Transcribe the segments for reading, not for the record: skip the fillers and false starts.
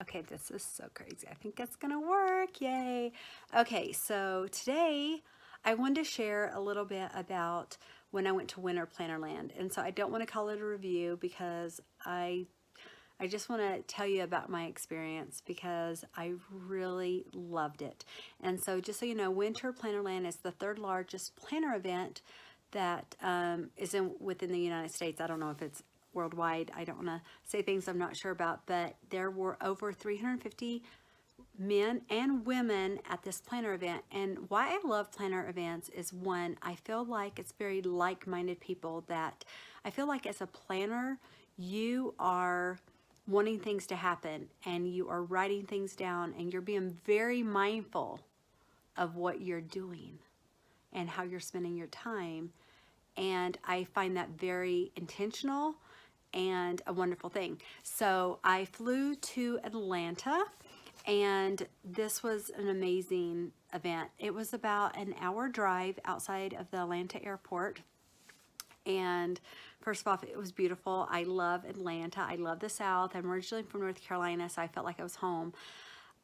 Okay, this is so crazy. I think it's gonna work. Yay. Okay, so today I wanted to share a little bit about when I went to Winter Plannerland. And so I don't want to call it a review because I just want to tell you about my experience because I really loved it. And so just so you know, Winter Plannerland is the third largest planner event that is within the United States. I don't know if it's worldwide. I don't want to say things I'm not sure about, but there were over 350 men and women at this planner event. And why I love planner events is, one, I feel like it's very like-minded people that I feel like as a planner, you are wanting things to happen and you are writing things down and you're being very mindful of what you're doing and how you're spending your time. And I find that very intentional and a wonderful thing. So I flew to Atlanta, and this was an amazing event. It was about an hour drive outside of the Atlanta airport. And first of all, it was beautiful. I love Atlanta. I love the South. I'm originally from North Carolina, so I felt like I was home.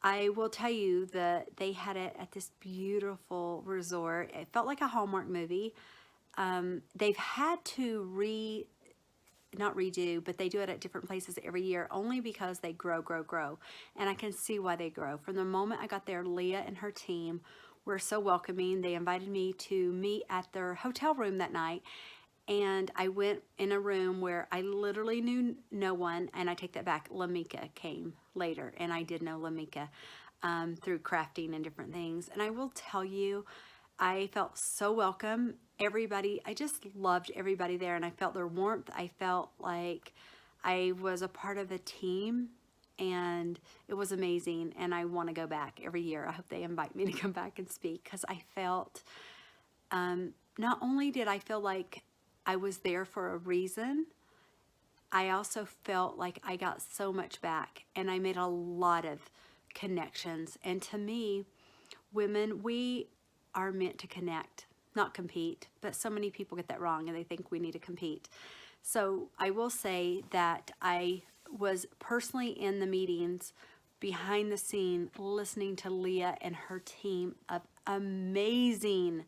I will tell you that they had it at this beautiful resort. It felt like a Hallmark movie. They've had to not redo, but they do it at different places every year only because they grow. And I can see why they grow. From the moment I got there, Leah and her team were so welcoming. They invited me to meet at their hotel room that night. And I went in a room where I literally knew no one, and I take that back. Lamika came later, and I did know Lamika through crafting and different things. And I will tell you, I felt so welcome. Everybody, I just loved everybody there, and I felt their warmth. I felt like I was a part of a team, and it was amazing. And I want to go back every year. I hope they invite me to come back and speak because I felt, not only did I feel like I was there for a reason, I also felt like I got so much back, and I made a lot of connections. And to me, women, we are meant to connect, not compete. But so many people get that wrong and they think we need to compete. So I will say that I was personally in the meetings behind the scene listening to Leah and her team of amazing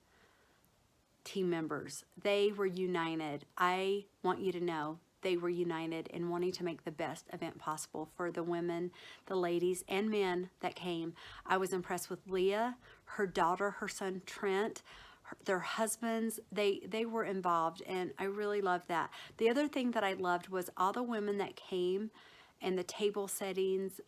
team members. They were united. I want you to know they were united in wanting to make the best event possible for the women, the ladies, and men that came. I was impressed with Leah, her daughter, her son Trent, their husbands. They were involved, and I really loved that. The other thing that I loved was all the women that came and the table settings.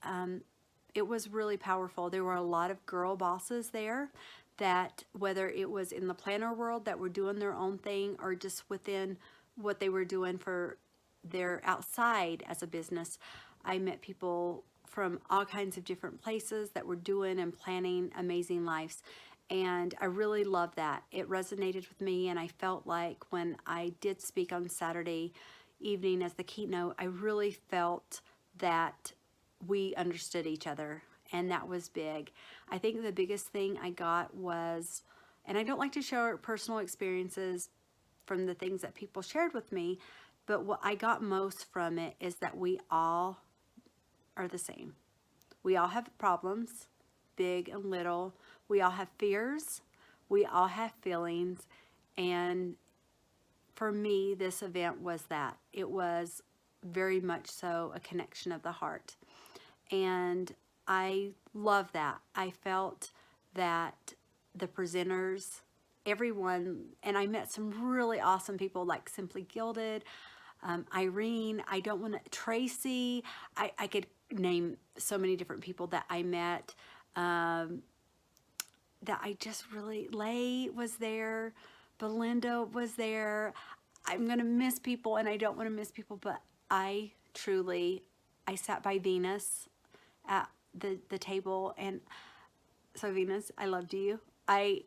It was really powerful. There were a lot of girl bosses there that, whether it was in the planner world that were doing their own thing or just within what they were doing for their outside as a business, I met people from all kinds of different places that were doing and planning amazing lives. And I really loved that. It resonated with me, and I felt like when I did speak on Saturday evening as the keynote, I really felt that we understood each other, and that was big. I think the biggest thing I got was, and I don't like to share personal experiences from the things that people shared with me, but what I got most from it is that we all are the same. We all have problems, big and little. We all have fears. We all have feelings. And for me, this event was that. It was very much so a connection of the heart. And I love that. I felt that the presenters, everyone, and I met some really awesome people like Simply Gilded, Irene, I don't want to, Tracy, I could name so many different people that I met that I just really, Lay was there, Belinda was there. I'm going to miss people, and I don't want to miss people, but I sat by Venus at the table, and so Venus, I loved you. I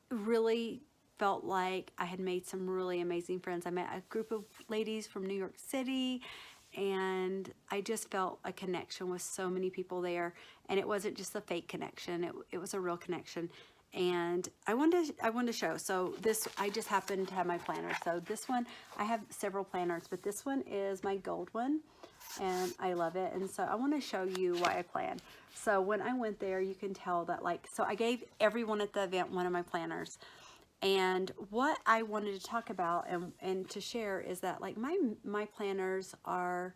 really felt like I had made some really amazing friends. I met a group of ladies from New York City, and I just felt a connection with so many people there. And it wasn't just a fake connection, it was a real connection. And I wanted to show. So this, I just happened to have my planner. So this one, I have several planners, but this one is my gold one, and I love it. And so I want to show you why I plan. So when I went there, you can tell that, like, so I gave everyone at the event one of my planners. And what I wanted to talk about and to share is that, like, my planners are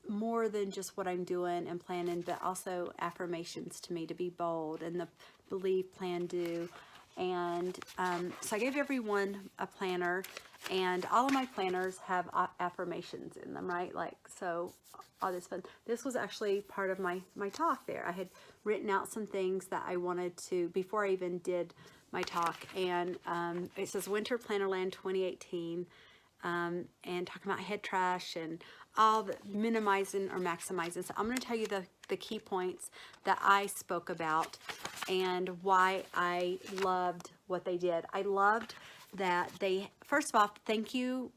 more than just what I'm doing and planning, but also affirmations to me to be bold, and the believe, plan, do. And so I gave everyone a planner, and all of my planners have affirmations in them, right? Like, so all this fun. This was actually part of my talk there. I had written out some things that I wanted to, before I even did my talk, and it says Winter Plannerland 2018, and talking about head trash and all the minimizing or maximizing. So I'm going to tell you the key points that I spoke about and why I loved what they did. I loved that they, first of all, thank you,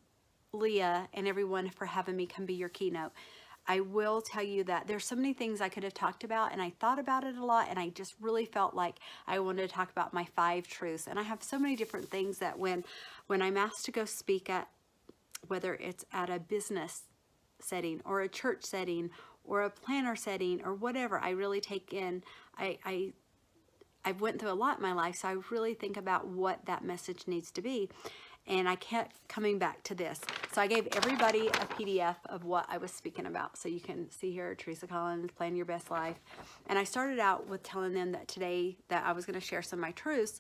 Leah, and everyone for having me come be your keynote. I will tell you that there's so many things I could have talked about, and I thought about it a lot, and I just really felt like I wanted to talk about my 5 truths. And I have so many different things that when I'm asked to go speak at, whether it's at a business setting or a church setting or a planner setting or whatever, I really take in, I've went through a lot in my life, so I really think about what that message needs to be. And I kept coming back to this. So I gave everybody a PDF of what I was speaking about. So you can see here, Teresa Collins, Plan Your Best Life. And I started out with telling them that today that I was going to share some of my truths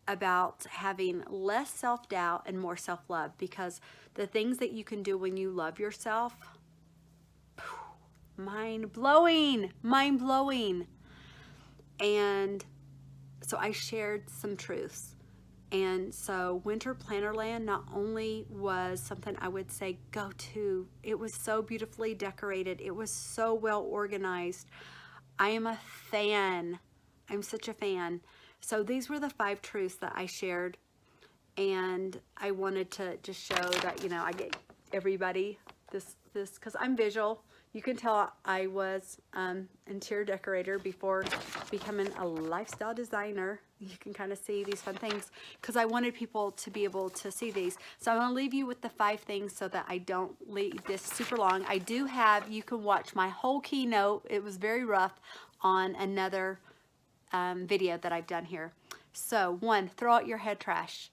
about having less self-doubt and more self-love, because the things that you can do when you love yourself, mind-blowing, mind-blowing. And so I shared some truths. And so Winter Plannerland not only was something I would say go to, it was so beautifully decorated. It was so well organized. I am a fan. I'm such a fan. So these were the 5 truths that I shared. And I wanted to just show that, you know, I gave everybody this, because I'm visual. You can tell I was interior decorator before becoming a lifestyle designer. You can kind of see these fun things because I wanted people to be able to see these. So I'm going to leave you with the 5 things so that I don't leave this super long. I do have, you can watch my whole keynote. It was very rough on another video that I've done here. So 1, throw out your head trash.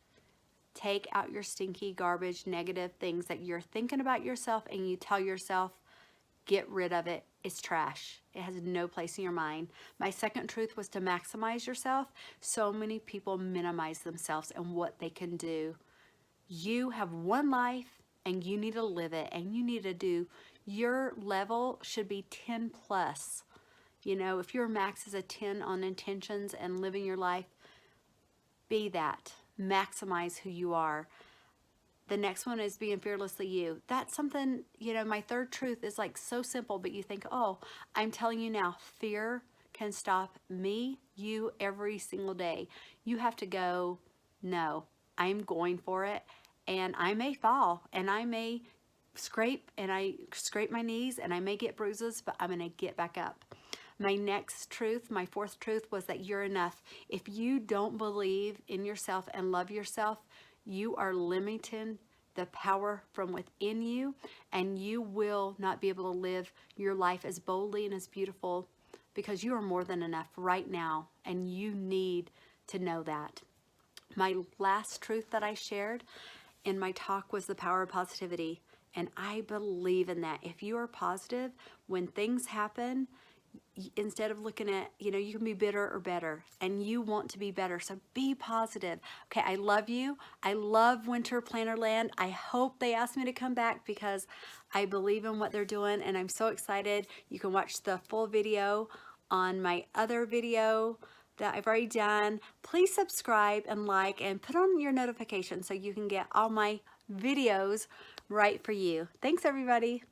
Take out your stinky, garbage, negative things that you're thinking about yourself and you tell yourself, get rid of it. It's trash. It has no place in your mind. My second truth was to maximize yourself. So many people minimize themselves and what they can do. You have one life and you need to live it, and you need to do, your level should be 10 plus. You know, if your max is a 10 on intentions and living your life, be that. Maximize who you are. The next one is being fearlessly you. That's something, you know, my third truth is like so simple, but you think, oh, I'm telling you now, fear can stop me, you, every single day. You have to go, no, I'm going for it. And I may fall and I may scrape my knees and I may get bruises, but I'm going to get back up. My next truth, my 4th truth, was that you're enough. If you don't believe in yourself and love yourself, you are limiting the power from within you, and you will not be able to live your life as boldly and as beautiful, because you are more than enough right now, and you need to know that. My last truth that I shared in my talk was the power of positivity, and I believe in that. If you are positive, when things happen, instead of looking at, you know, you can be bitter or better, and you want to be better. So be positive. Okay, I love you. I love Winter Plannerland. I hope they ask me to come back because I believe in what they're doing, and I'm so excited. You can watch the full video on my other video that I've already done. Please subscribe and like and put on your notifications so you can get all my videos right for you. Thanks, everybody.